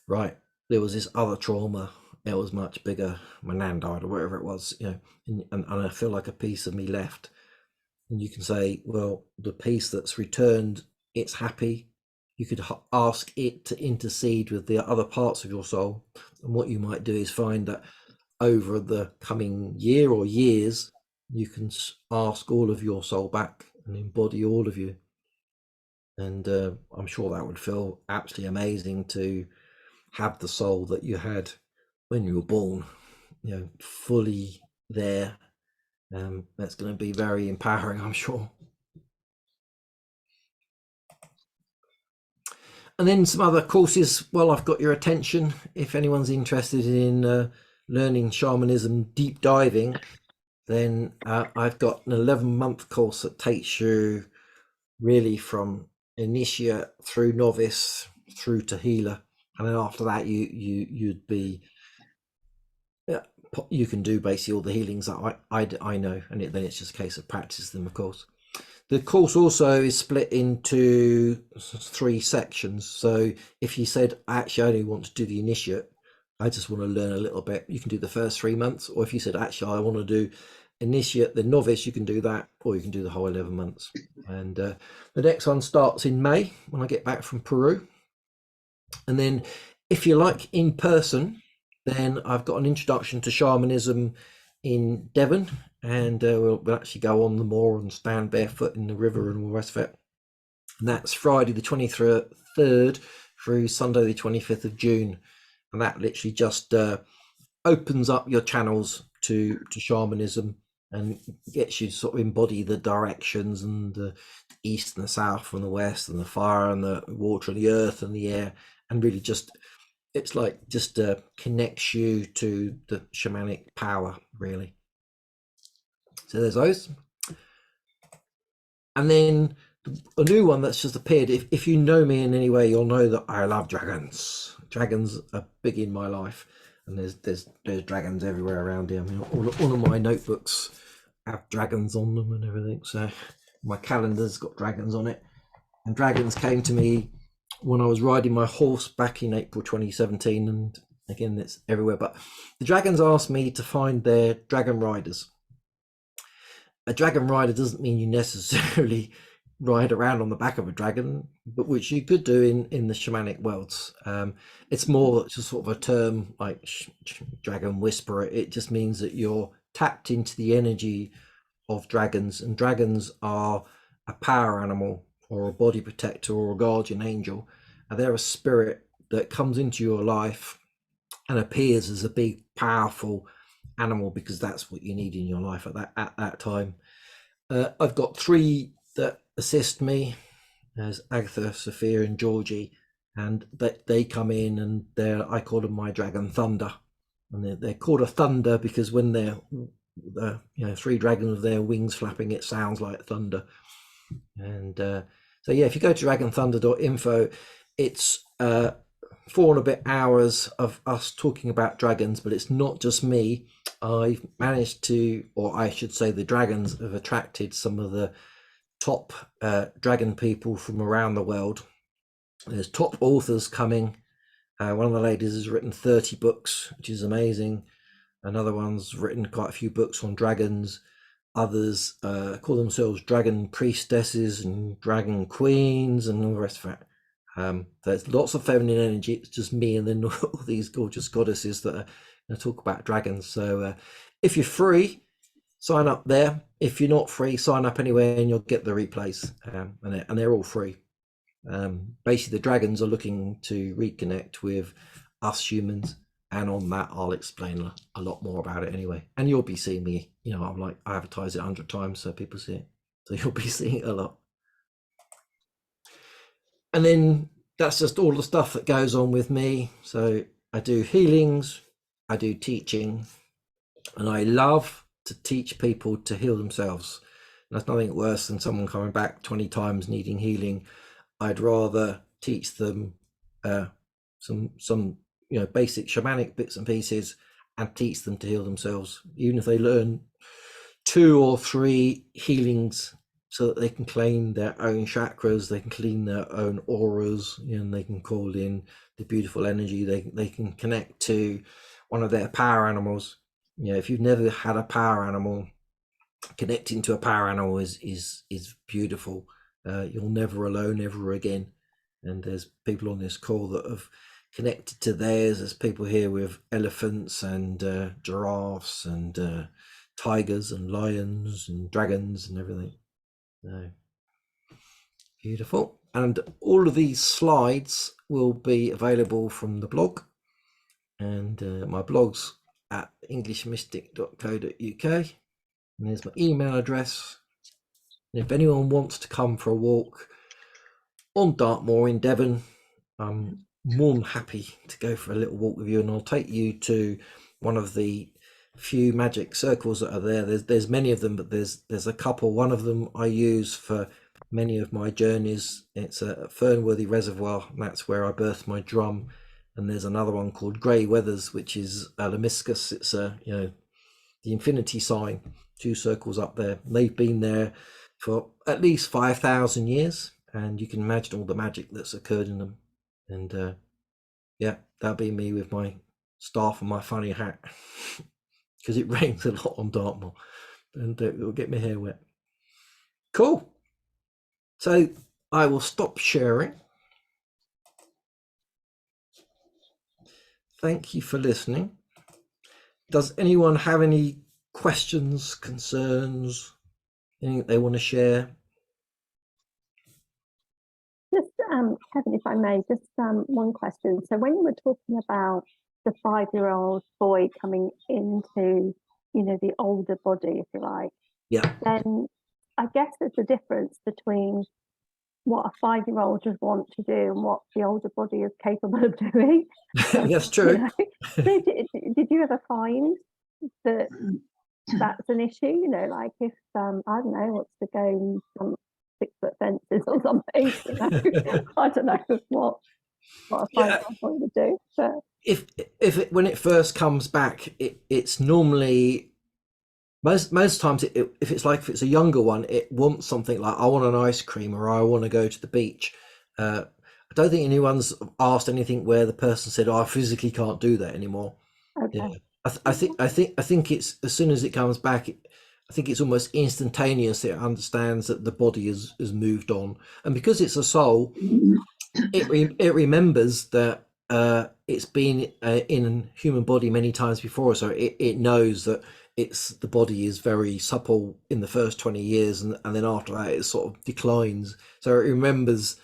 right, there was this other trauma, it was much bigger, my nan died or whatever it was, you know, and I feel like a piece of me left. And you can say, well, the piece that's returned, it's happy. You could ask it to intercede with the other parts of your soul. And what you might do is find that over the coming year or years, you can ask all of your soul back and embody all of you. And I'm sure that would feel absolutely amazing to have the soul that you had when you were born, fully there. That's going to be very empowering, I'm sure. And then some other courses. Well, I've got your attention. If anyone's interested in learning shamanism, deep diving, then I've got an 11-month course that takes you really from initiate through novice through to healer. And then after that, you'd be, you can do basically all the healings that I know, and then it's just a case of practice them, of course. The course also is split into 3 sections. So if you said, actually, I only want to do the initiate, I just want to learn a little bit, you can do the first 3 months. Or if you said, actually, I want to do initiate, the novice, you can do that, or you can do the whole 11 months. And the next one starts in May when I get back from Peru. And then if you like in person, then I've got an introduction to shamanism in Devon, and we'll actually go on the moor and stand barefoot in the river and all the rest of it. And that's Friday the 23rd through Sunday the 25th of June. And that literally just opens up your channels to shamanism and gets you to sort of embody the directions and the east and the south and the west and the fire and the water and the earth and the air, and really just, it's like just connects you to the shamanic power, really. So there's those. And then a new one that's just appeared. If you know me in any way, you'll know that I love dragons. Dragons are big in my life, and there's dragons everywhere around here. I mean, all of my notebooks have dragons on them and everything. So my calendar's got dragons on it. And dragons came to me when I was riding my horse back in April 2017, and again, it's everywhere. But the dragons asked me to find their dragon riders. A dragon rider doesn't mean you necessarily ride around on the back of a dragon, but which you could do in the shamanic worlds. It's more just sort of a term like dragon whisperer. It just means that you're tapped into the energy of dragons, and dragons are a power animal or a body protector or a guardian angel, and they're a spirit that comes into your life and appears as a big, powerful animal because that's what you need in your life at that time. I've got 3 that assist me. There's Agatha, Sophia, and Georgie, and they come in, and I call them my dragon thunder, and they're called a thunder because when they're 3 dragons with their wings flapping, it sounds like thunder. And so yeah, if you go to dragonthunder.info, it's 4 and a bit hours of us talking about dragons, but it's not just me. I've managed to, or I should say the dragons have attracted some of the top dragon people from around the world. There's top authors coming. One of the ladies has written 30 books, which is amazing. Another one's written quite a few books on dragons. Others call themselves dragon priestesses and dragon queens and all the rest of it. There's lots of feminine energy. It's just me and then all these gorgeous goddesses that are going to talk about dragons. So if you're free, sign up there. If you're not free, sign up anyway and you'll get the replays. And they're all free. Basically, the dragons are looking to reconnect with us humans. And on that, I'll explain a lot more about it anyway. And you'll be seeing me, I'm like, I advertise it 100 times so people see it. So you'll be seeing it a lot. And then that's just all the stuff that goes on with me. So I do healings, I do teaching, and I love to teach people to heal themselves. And there's nothing worse than someone coming back 20 times needing healing. I'd rather teach them some basic shamanic bits and pieces and teach them to heal themselves, even if they learn 2 or 3 healings so that they can claim their own chakras, they can clean their own auras, and they can call in the beautiful energy. They can connect to one of their power animals. If you've never had a power animal, connecting to a power animal is beautiful. You're never alone ever again. And there's people on this call that have connected to theirs. There's people here with elephants and giraffes and tigers and lions and dragons and everything. So beautiful. And all of these slides will be available from the blog, and my blog's at EnglishMystic.co.uk, and there's my email address. And if anyone wants to come for a walk on Dartmoor in Devon, I'm more than happy to go for a little walk with you, and I'll take you to one of the few magic circles that are there. There's many of them, but there's a couple. One of them I use for many of my journeys. It's a Fernworthy Reservoir, and that's where I birthed my drum. And there's another one called Grey Weathers, which is a lemniscus. It's the infinity sign, 2 circles up there. They've been there for at least 5,000 years, and you can imagine all the magic that's occurred in them. And yeah, that'll be me with my staff and my funny hat, because it rains a lot on Dartmoor, and it'll get my hair wet. Cool. So I will stop sharing. Thank you for listening. Does anyone have any questions, concerns, anything they want to share? Just, Kevin, if I may, just one question. So when you were talking about the 5-year-old boy coming into, the older body, if you like, Yeah. then I guess there's a difference between what a 5-year-old would want to do and what the older body is capable of doing. That's true. So did you ever find that that's an issue? Like if I don't know, wants to go some 6-foot fences or something. I don't know what a 5-year-old boy would do. But when it first comes back, it's normally most times if it's a younger one, it wants something like, I want an ice cream, or I want to go to the beach. I don't think anyone's asked anything where the person said, I physically can't do that anymore. okay. Yeah. I think it's, as soon as it comes back, I think it's almost instantaneous. It understands that the body has moved on, and because it's a soul, it remembers that it's been in a human body many times before, so it knows that the body is very supple in the first 20 years, and then after that it sort of declines. So it remembers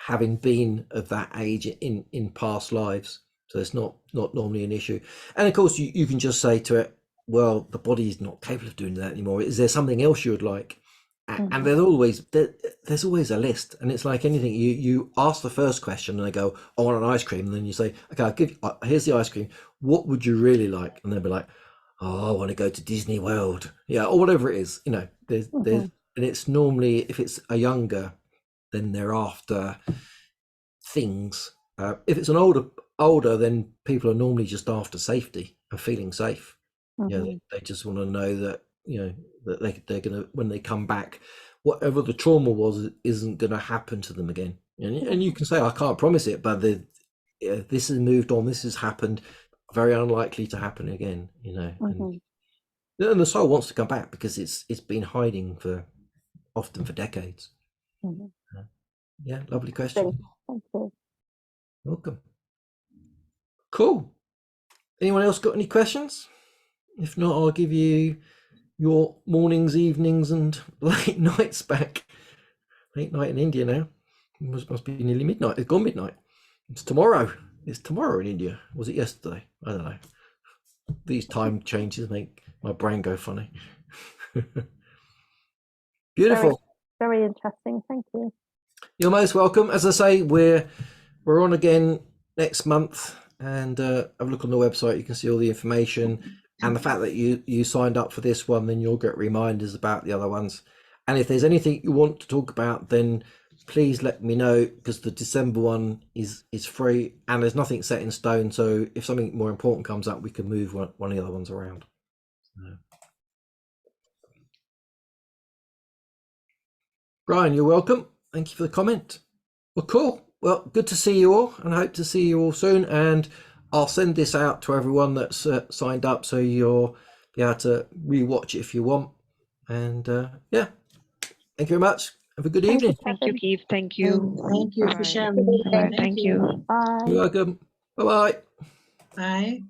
having been of that age in past lives. So it's not normally an issue. And of course you can just say to it, well, the body is not capable of doing that anymore. Is there something else you would like? And there's always a list, and it's like anything. You ask the first question and they go, I want an ice cream, and then you say, okay, here's the ice cream, what would you really like? And they'll be like, oh, I want to go to Disney World, or whatever it is. There's and it's normally, if it's a younger, then they're after things. If it's an older, then people are normally just after safety and feeling safe. They just want to know that that they're gonna, when they come back, whatever the trauma was isn't gonna happen to them again. And you can say, I can't promise it, but this has moved on, this has happened, very unlikely to happen again. And the soul wants to come back because it's been hiding often for decades. Yeah, lovely question. Thank you. Welcome. Cool. Anyone else got any questions? If not, I'll give you your mornings, evenings, and late nights back. Late night in India now. It must be nearly midnight. It's gone midnight. It's tomorrow. It's tomorrow in India. Was it yesterday? I don't know. These time changes make my brain go funny. Beautiful. Very, very interesting. Thank you. You're most welcome. As I say, we're on again next month, and have a look on the website. You can see all the information. And the fact that you signed up for this one, then you'll get reminders about the other ones. And if there's anything you want to talk about, then please let me know, because the December one is free and there's nothing set in stone. So if something more important comes up, we can move one of the other ones around. Brian, you're welcome. Thank you for the comment. Well, cool. Well, good to see you all, and I hope to see you all soon. And I'll send this out to everyone that's signed up, so you'll be able to rewatch it if you want. And yeah, thank you very much. Have a good evening. Thank you, Keith. Thank you. Thank you for Bye. sharing. Bye. Thank you. Bye. You're welcome. Bye bye. Bye.